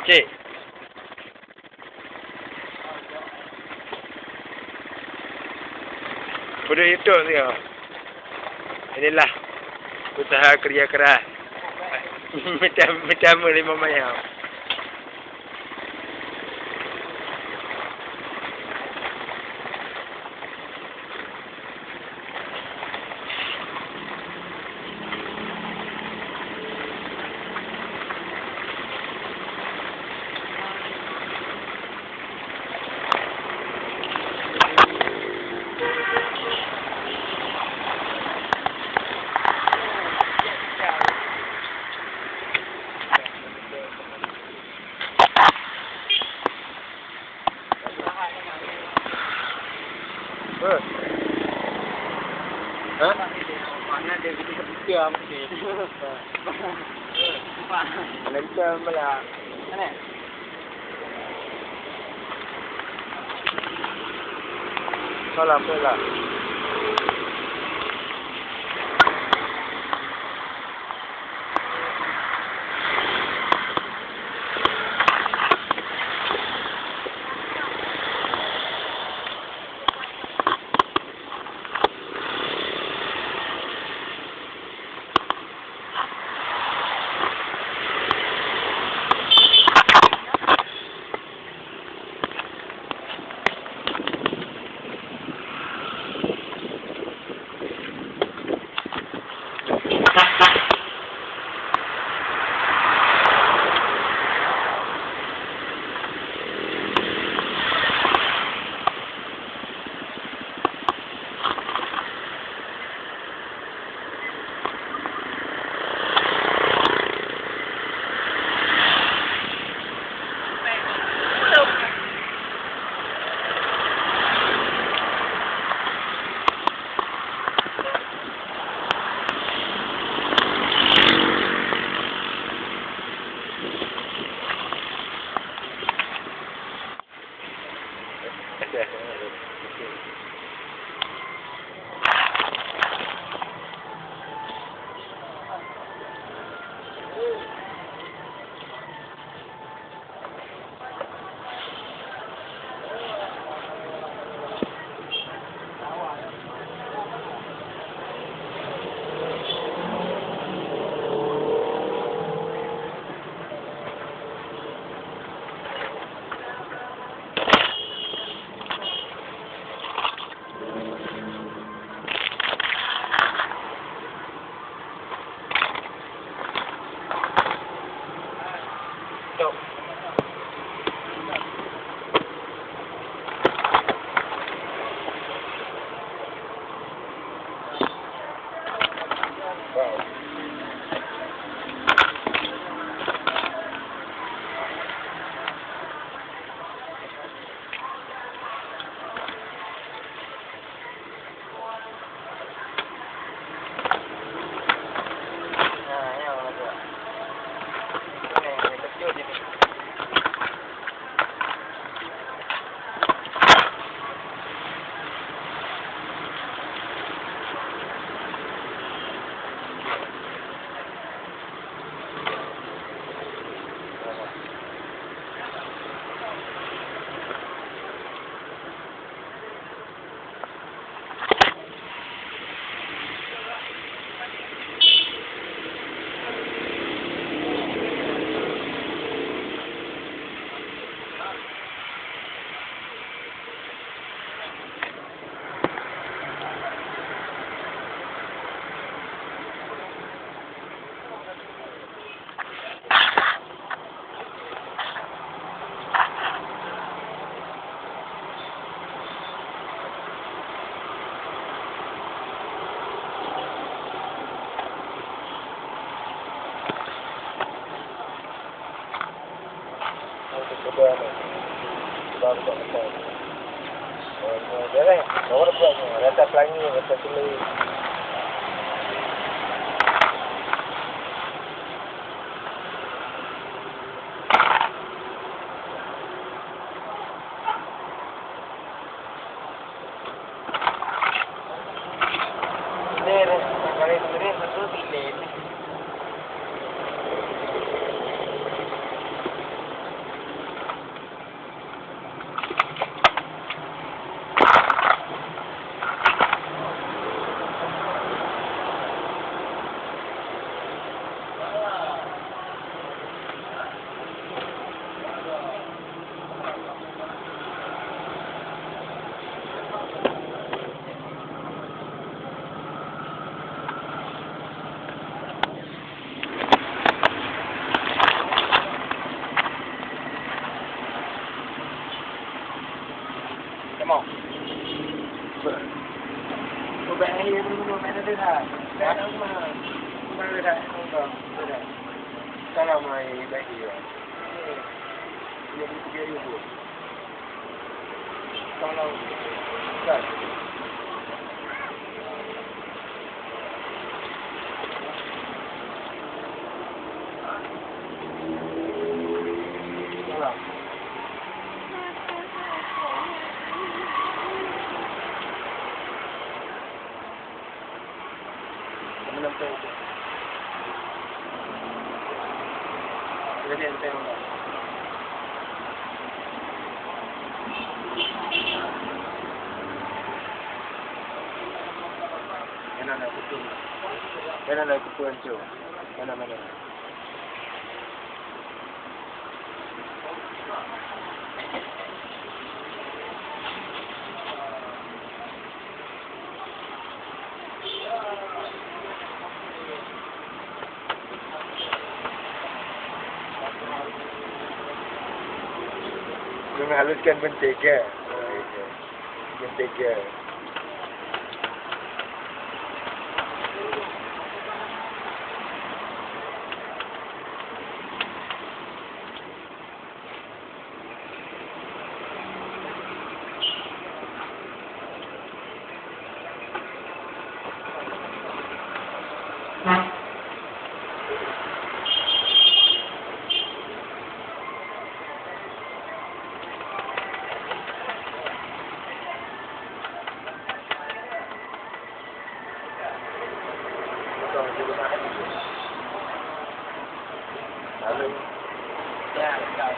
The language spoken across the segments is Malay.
Cik. Bodoh YouTube tengok. Inilah usaha kerja keras. Macam 5 mayam. Ha? Mana dia kita berjam mesti. Mana bisa malah. Mana? Salah pula. Jalan, orang buatnya, rata pelangi, rata sulit. akhir dulu main ada dah. Dah mah. Mana dah nonton. Dah. Kalau main baik dia. Dia pergi dia tu. Kalau kan. Jadi ente mana? Mana betul? Mana betul anjo? Mana? Menghaluskan mentega. Mentega. Lalu, ya, dah.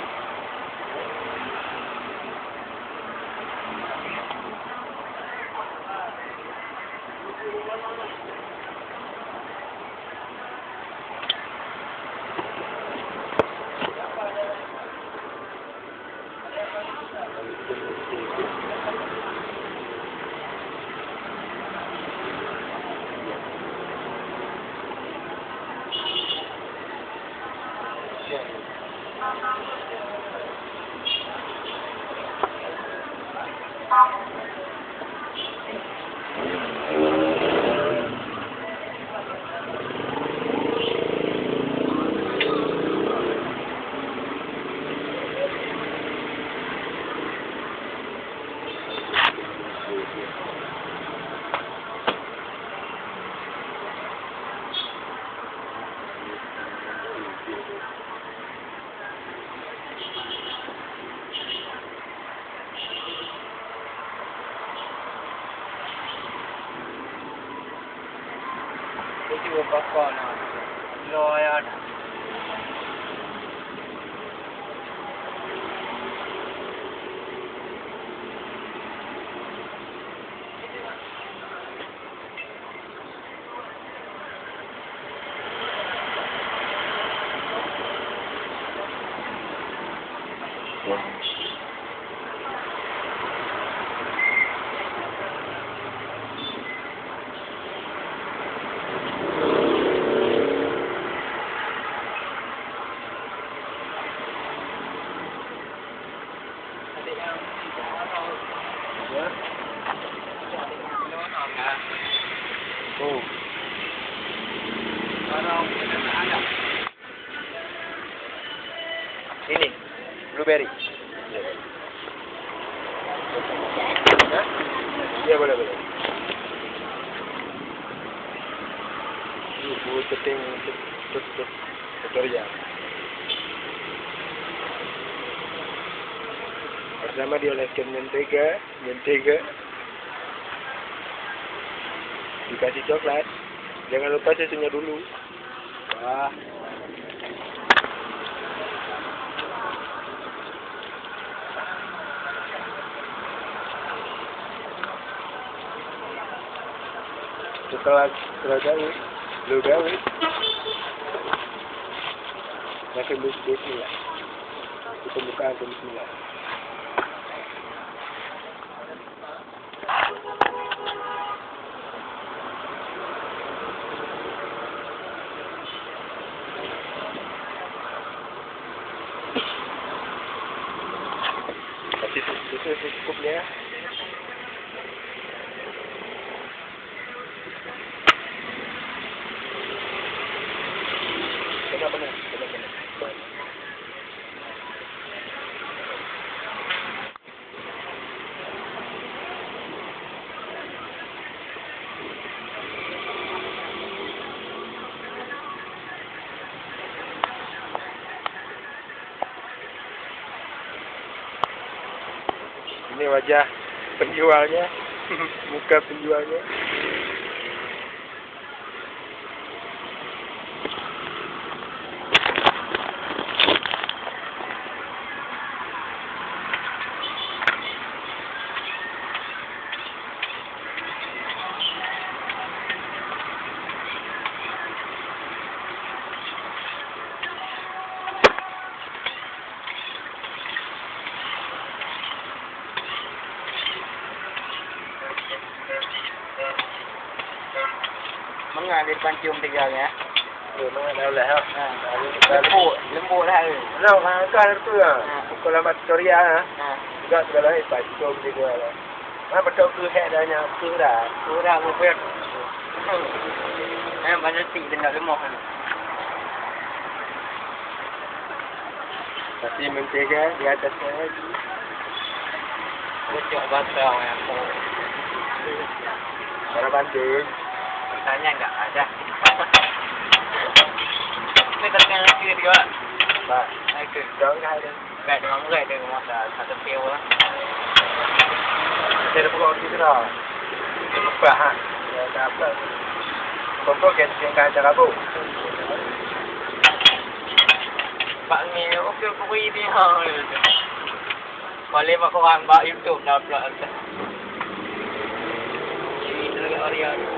Itu apa nak? Loyal. Oh. Ini blueberry. Hah? Ya boleh. Buat setting tutorial. Pertama dioleskan mentega. Dikasih coklat. Jangan lupa susunya dulu. Wah. Setelah lu gawe. Makan bismillah. Kita buka bismillah. Itu secukupnya. apa ni? Ini wajah penjualnya, muka penjualnya. Mengalir depan cium tinggalnya. Memang dah lah. Lembut lah. Nah, kan itu lah. Kalau lambat tutorial lah. Juga segala hebat, cium juga lah. Betul tu head dah nak surah. Surah berpet. Banyak tik dia nak lemah kan. Tapi mentega di atasnya lagi. Kocok basah yang aku. Orang bantu. Tanya enggak ada. Ini terkena lagi juga. Pak, Itu. jangan ada. Gak dengan murid dia masa satu pil lah. Ada pokok kita dah. Lupa ha. Ya dah apa. Pokok kita tinggal cara bu. Pak ni okey kuri ni ha. Boleh pak korang buat YouTube dah pula. Ini dekat area ni.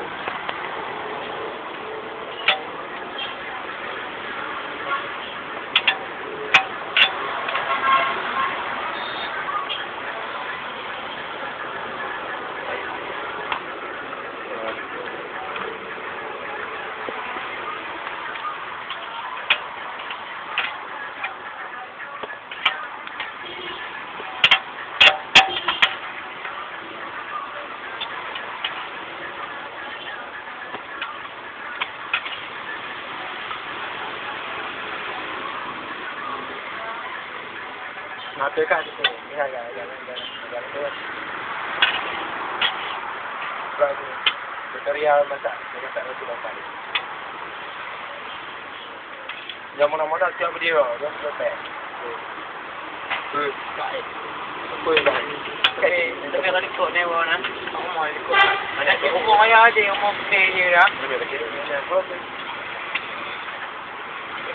Nak dekat situ. Ya, jalan terus. Lagi tutorial masak roti bakar. Yang mana-mana tiap video, dia selesai. Baik. Apa yang baik? Tapi kalau ikut ni mana? Aku mau ikut. Ada si umur ayah aja, umur putih je dah. Lebih kecil ni apa?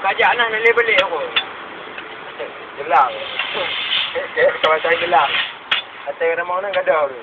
Kajak nak beli aku. Gelang. Kawan saya gelang. Kata kena mau nak gadah tu.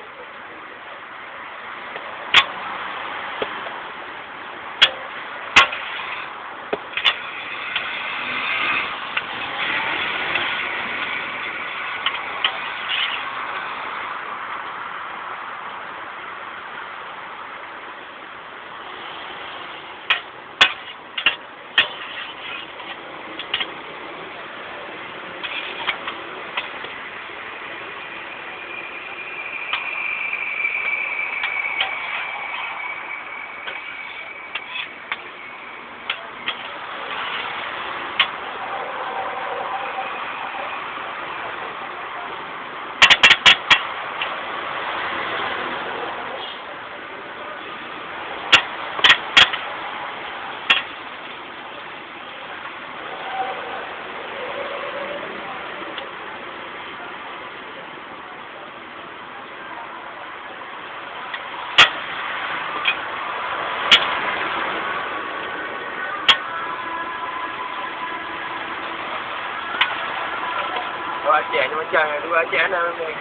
Aceh ni macam dua Aceh anak memang.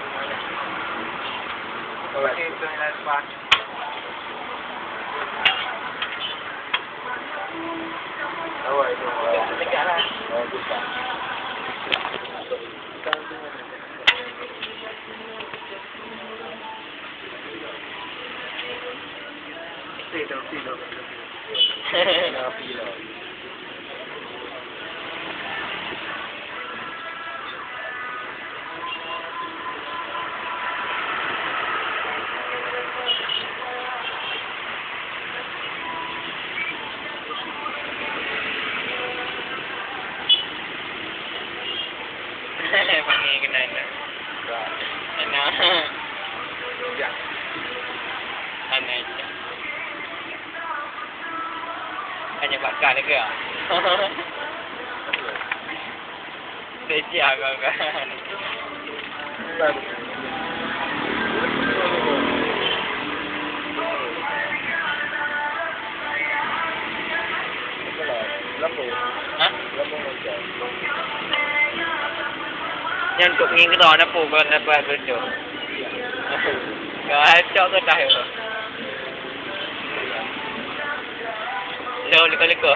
Okey, itu yang lepas. Awak itu. Dekat lah. Oh, dekat. Tidak. Tidak. menembakkan ke? Sejak kau kan. Baru. Lambung. Hah? Lambung macam. Yang untuk ngingin kau nak pun kau nak buat kerja. Kau acak kau dah ya. Leko.